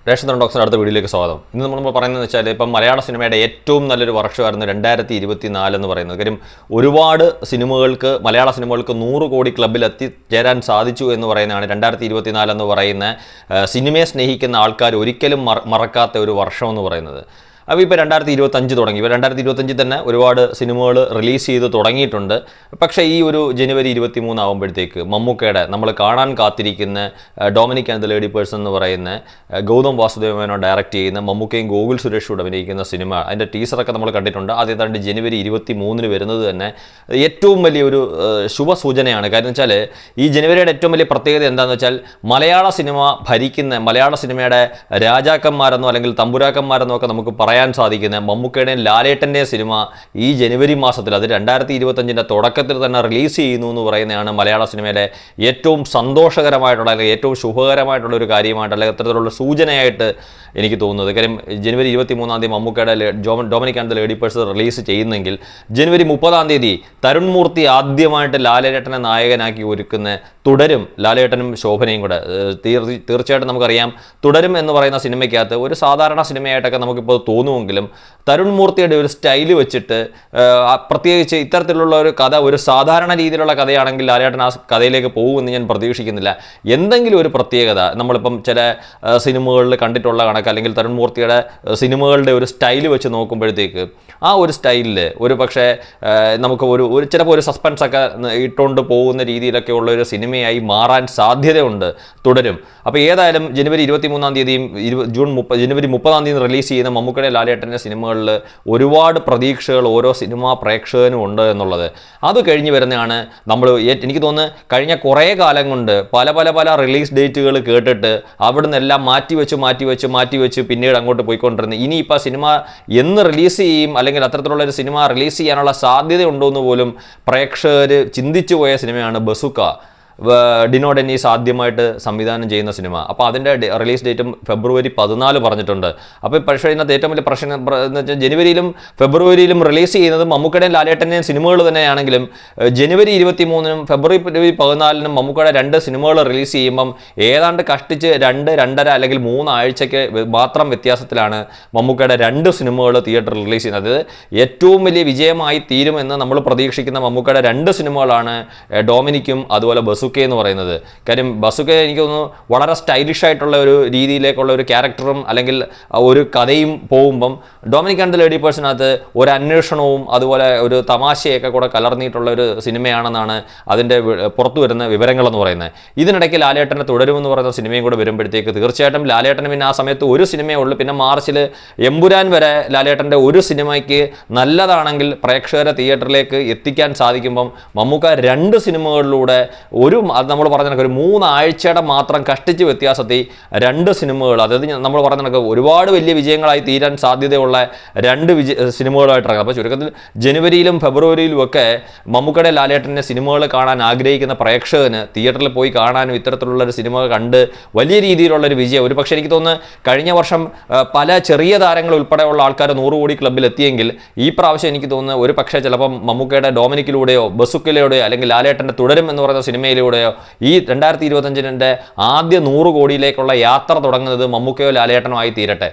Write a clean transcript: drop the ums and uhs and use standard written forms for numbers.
Ration doctor അടുത്ത വീഡിയോയിലേക്ക് സ്വാഗതം. ഇന്ന് നമ്മൾ പറയുന്നത് വെച്ചാൽ ഇപ്പം മലയാള സിനിമയുടെ ഏറ്റവും നല്ലൊരു വർഷമായിരുന്നു 2024 എന്ന് പറയുന്നത്. കാര്യം ഒരുപാട് സിനിമകൾക്ക് മലയാള സിനിമകൾക്ക് 100 കോടി ക്ലബ്ബിൽ എത്തിച്ചേരാൻ സാധിച്ചു എന്ന് പറയുന്നതാണ് 2024 എന്ന് പറയുന്ന സിനിമയെ സ്നേഹിക്കുന്ന ആൾക്കാർ ഒരിക്കലും മറക്കാത്ത ഒരു വർഷം എന്ന് പറയുന്നത്. അപ്പോൾ ഇപ്പോൾ 2025 തുടങ്ങി. ഇപ്പോൾ 2025 തന്നെ ഒരുപാട് സിനിമകൾ റിലീസ് ചെയ്ത് തുടങ്ങിയിട്ടുണ്ട്. പക്ഷേ ഈ ഒരു ജനുവരി 23 ആകുമ്പോഴത്തേക്ക് മമ്മൂക്കയുടെ നമ്മൾ കാണാൻ കാത്തിരിക്കുന്ന Dominic and the lady person എന്ന് പറയുന്ന ഗൗതം വാസുദേവനോ ഡയറക്റ്റ് ചെയ്യുന്ന മമ്മൂക്കയും ഗോകുൽ സുരേഷും അഭിനയിക്കുന്ന സിനിമ, അതിൻ്റെ ടീസറൊക്കെ നമ്മൾ കണ്ടിട്ടുണ്ട്. അതേതാണ്ട് ജനുവരി 23 വരുന്നത് തന്നെ ഏറ്റവും വലിയൊരു ശുഭസൂചനയാണ്. കാരണം വെച്ചാൽ ഈ ജനുവരിയുടെ ഏറ്റവും വലിയ പ്രത്യേകത എന്താണെന്ന് വെച്ചാൽ മലയാള സിനിമ ഭരിക്കുന്ന മലയാള സിനിമയുടെ രാജാക്കന്മാരെന്നോ അല്ലെങ്കിൽ തമ്പുരാക്കന്മാരെന്നോ ഒക്കെ നമുക്ക് പറയാൻ സാധിക്കുന്ന മമ്മൂക്കയുടെയും ലാലേട്ടൻ്റെയും സിനിമ ഈ ജനുവരി മാസത്തിൽ, അത് 2025 തുടക്കത്തിൽ തന്നെ റിലീസ് ചെയ്യുന്നു എന്ന് പറയുന്നതാണ് മലയാള സിനിമയിലെ ഏറ്റവും സന്തോഷകരമായിട്ടുള്ള അല്ലെങ്കിൽ ഏറ്റവും ശുഭകരമായിട്ടുള്ള ഒരു കാര്യമായിട്ട് അല്ലെങ്കിൽ അത്തരത്തിലുള്ള സൂചനയായിട്ട് എനിക്ക് തോന്നുന്നത്. കാര്യം ജനുവരി 23 മമ്മൂക്കയുടെ Dominic and the lady person release ചെയ്യുന്നെങ്കിൽ ജനുവരി 30 തരുൺ മൂർത്തി ആദ്യമായിട്ട് ലാലേട്ടനെ നായകനാക്കി ഒരുക്കുന്ന തുടരും, ലാലേട്ടനും ശോഭനയും കൂടെ. തീർച്ചയായിട്ടും നമുക്കറിയാം തുടരും എന്ന് പറയുന്ന സിനിമയ്ക്കകത്ത് ഒരു സാധാരണ സിനിമയായിട്ടൊക്കെ നമുക്കിപ്പോൾ തോന്നുമെങ്കിലും തരുൺ മൂർത്തിയുടെ ഒരു സ്റ്റൈല് വെച്ചിട്ട് പ്രത്യേകിച്ച് ഇത്തരത്തിലുള്ള ഒരു കഥ ഒരു സാധാരണ രീതിയിലുള്ള കഥയാണെങ്കിൽ ലാലേട്ടൻ ആ കഥയിലേക്ക് പോകുമെന്ന് ഞാൻ പ്രതീക്ഷിക്കുന്നില്ല. എന്തെങ്കിലും ഒരു പ്രത്യേകത നമ്മളിപ്പം ചില സിനിമകളിൽ കണ്ടിട്ടുള്ള കണക്ക് അല്ലെങ്കിൽ തരുൺ മൂർത്തിയുടെ സിനിമകളുടെ ഒരു സ്റ്റൈല് വെച്ച് നോക്കുമ്പോഴത്തേക്ക് ആ ഒരു സ്റ്റൈലിൽ ഒരു പക്ഷേ നമുക്ക് ഒരു ചിലപ്പോൾ ഒരു സസ്പെൻസ് ഒക്കെ ഇട്ടുകൊണ്ട് പോകുന്ന രീതിയിലൊക്കെ ഉള്ള ഒരു സിനിമയായി മാറാൻ സാധ്യതയുണ്ട് തുടരും. അപ്പോൾ ഏതായാലും ജനുവരി 23 ജനുവരി 30 റിലീസ് ചെയ്യുന്ന മമ്മൂക്കയുടെ ലാലേട്ടൻ്റെ സിനിമകളിൽ ഒരുപാട് പ്രതീക്ഷകൾ ഓരോ സിനിമാ പ്രേക്ഷകനും ഉണ്ട് എന്നുള്ളത്. അത് കഴിഞ്ഞ് വരുന്നതാണ് നമ്മൾ എനിക്ക് തോന്നുന്നു കഴിഞ്ഞ കുറേ കാലം കൊണ്ട് പല റിലീസ് ഡേറ്റുകൾ കേട്ടിട്ട് അവിടുന്ന് എല്ലാം മാറ്റിവെച്ച് പിന്നീട് അങ്ങോട്ട് പോയിക്കൊണ്ടിരുന്നത്. ഇനിയിപ്പോൾ സിനിമ എന്ന് റിലീസ് ചെയ്യും അല്ലെങ്കിൽ അത്തരത്തിലുള്ളൊരു സിനിമ റിലീസ് ചെയ്യാനുള്ള സാധ്യതയുണ്ടോ എന്ന് പോലും പ്രേക്ഷകർ ചിന്തിച്ചു പോയ സിനിമയാണ് ബസുക്ക. ഡിനോ ഡെന്നീസ് ആദ്യമായിട്ട് സംവിധാനം ചെയ്യുന്ന സിനിമ. അപ്പോൾ അതിൻ്റെ റിലീസ് ഡേറ്റും ഫെബ്രുവരി 14 പറഞ്ഞിട്ടുണ്ട്. അപ്പോൾ പക്ഷേ ഇതിനകത്ത് ഏറ്റവും വലിയ പ്രശ്നം എന്ന് വെച്ചാൽ ജനുവരിയിലും ഫെബ്രുവരിയിലും റിലീസ് ചെയ്യുന്നത് മമ്മൂക്കയുടെയും ലാലേട്ടൻ്റെയും സിനിമകൾ തന്നെയാണെങ്കിലും ജനുവരി 23 ഫെബ്രുവരി 14 മമ്മൂക്കയുടെ 2 സിനിമകൾ റിലീസ് ചെയ്യുമ്പം ഏതാണ്ട് കഷ്ടിച്ച് 2-2.5 അല്ലെങ്കിൽ 3 ആഴ്ചയ്ക്ക് മാത്രം വ്യത്യാസത്തിലാണ് മമ്മൂക്കയുടെ 2 സിനിമകൾ തിയേറ്ററിൽ റിലീസ് ചെയ്യുന്നത്. ഏറ്റവും വലിയ വിജയമായി തീരുമെന്ന് നമ്മൾ പ്രതീക്ഷിക്കുന്ന മമ്മൂക്കയുടെ 2 സിനിമകളാണ് ഡൊമിനിക്കും അതുപോലെ ബസുക്ക എന്ന് പറയുന്നത്. കാര്യം ബസുക്ക എനിക്ക് തോന്നുന്നു വളരെ സ്റ്റൈലിഷ് ആയിട്ടുള്ള ഒരു രീതിയിലേക്കുള്ള ഒരു ക്യാരക്ടറും അല്ലെങ്കിൽ ഒരു കഥയും പോകുമ്പം ഡൊമിനിക് ആൻഡ് ദ ലേഡി പേഴ്സണകത്ത് ഒരു അന്വേഷണവും അതുപോലെ ഒരു തമാശയൊക്കെ കൂടെ കലർന്നിട്ടുള്ള ഒരു സിനിമയാണെന്നാണ് അതിൻ്റെ പുറത്തു വരുന്ന വിവരങ്ങളെന്ന് പറയുന്നത്. ഇതിനിടയ്ക്ക് ലാലേട്ടൻ്റെ തുടരുമെന്ന് പറയുന്ന സിനിമയും കൂടെ വരുമ്പോഴത്തേക്ക് തീർച്ചയായിട്ടും ലാലേട്ടന് പിന്നെ ആ സമയത്ത് ഒരു സിനിമയേ ഉള്ളൂ. പിന്നെ മാർച്ചിൽ എമ്പുരാൻ വരെ ലാലേട്ടൻ്റെ ഒരു സിനിമയ്ക്ക് നല്ലതാണെങ്കിൽ പ്രേക്ഷകരെ തിയേറ്ററിലേക്ക് എത്തിക്കാൻ സാധിക്കുമ്പം മമ്മൂക്ക 2 സിനിമകളിലൂടെ അത് നമ്മൾ പറഞ്ഞ ഒരു 3 ആഴ്ചയുടെ മാത്രം കഷ്ടിച്ച് വ്യത്യാസത്തിൽ 2 സിനിമകൾ, അതായത് നമ്മൾ പറഞ്ഞ കണക്ക് ഒരുപാട് വലിയ വിജയങ്ങളായി തീരാൻ സാധ്യതയുള്ള 2 സിനിമകളായിട്ട് ഇറങ്ങും. അപ്പോൾ ചുരുക്കത്തിൽ ജനുവരിയിലും ഫെബ്രുവരിയിലും ഒക്കെ മമ്മൂക്കയുടെ ലാലേട്ടൻ്റെ സിനിമകൾ കാണാൻ ആഗ്രഹിക്കുന്ന പ്രേക്ഷകന് തിയേറ്ററിൽ പോയി കാണാനും ഇത്തരത്തിലുള്ളൊരു സിനിമ കണ്ട് വലിയ രീതിയിലുള്ളൊരു വിജയം. ഒരു പക്ഷേ എനിക്ക് തോന്നുന്നു കഴിഞ്ഞ വർഷം പല ചെറിയ താരങ്ങൾ ഉൾപ്പെടെയുള്ള ആൾക്കാർ 100 കോടി ക്ലബ്ബിൽ എത്തിയെങ്കിൽ ഈ പ്രാവശ്യം എനിക്ക് തോന്നുന്നു ഒരു പക്ഷേ ചിലപ്പം മമ്മൂക്കയുടെ ഡൊമിനിക്കിലൂടെയോ ബസുക്കിലൂടെയോ അല്ലെങ്കിൽ ലാലേട്ടൻ്റെ തുടരും എന്ന് പറയുന്ന സിനിമയിലൂടെയോ ഈ 2025 ആദ്യ 100 കോടിയിലേക്കുള്ള യാത്ര തുടങ്ങുന്നത് മമ്മൂക്കയോ ലാലേട്ടനോ ആയി തീരട്ടെ.